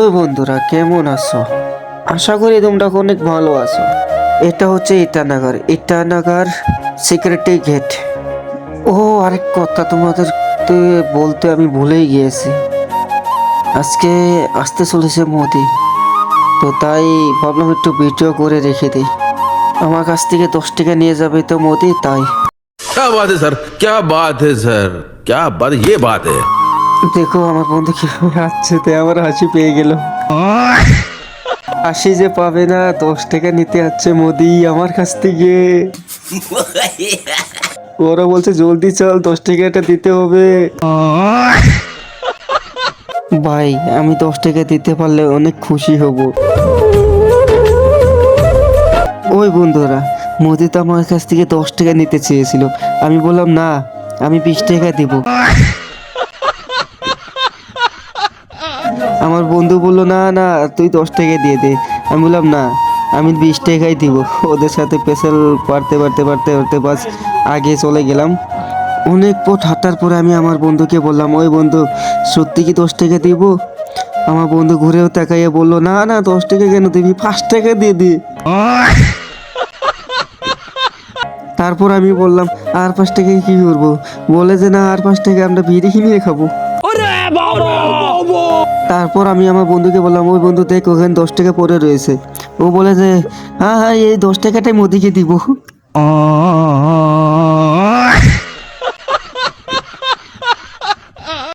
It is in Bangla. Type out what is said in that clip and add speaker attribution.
Speaker 1: ওই বন্ধুরা কেমন আছো? আশা করি তোমরা অনেক ভালো আছো। এটা হচ্ছে ইটানগর সিকিউরিটি গেট। ও, আরেক কথা তোমাদের বলতে আমি ভুলেই গিয়েছি। আজকে আসতে চলেছে মোদি, তো তাই ভাবলাম একটু ভিডিও করে রেখে দিই। আমার কাছ থেকে 10 টাকা নিয়ে যাবে তো মোদি, তাই।
Speaker 2: क्या बात है सर, क्या बात है सर, क्या बात, ये बात है।
Speaker 1: দেখো আমার বন্ধু কিভাবে হাসছে, তাই আমার হাসি পেয়ে গেল। হাসি যে পাবে না, 10 টাকা নিতে যাচ্ছে মোদি আমার কাছ থেকে। ওরা বলছে জলদি চল, 10 টাকাটা দিতে হবে। ভাই আমি 10 টাকা দিতে পারলে অনেক খুশি হব। ওই বন্ধুরা, মোদি তো আমার কাছ থেকে 10 টাকা নিতে চেয়েছিল। আমি বললাম না, আমি 20 টাকা দিব। আমার বন্ধু বললো না না, তুই 10 টাকা দিয়ে দে। আমি বললাম না, আমি 20 টাকাই দিব। ওদের সাথে পেশাল পারতে পারতে পারতে পারতে বাস আগে চলে গেলাম। অনেক পথ হাঁটার পরে আমি আমার বন্ধুকে বললাম, ওই বন্ধু সত্যি কি 10 টাকা দিব? আমার বন্ধু ঘুরেও তাকাইয়ে বললো, না না 10 টাকা কেন দিবি, 5 টাকা দিয়ে দি। তারপর আমি বললাম, আর 5 টাকায় কি করবো? বলে যে না, আর 5 টাকা আমরা বিরিয়ানি নিয়ে খাবো। তারপর আমি আমার বন্ধুকে বললাম, ওই বন্ধু দেখ ওখানে 10 টাকা পড়ে রয়েছে। ও বলে যে হ্যাঁ হ্যাঁ, এই 10 টাকাটাই মোদিকে দিব।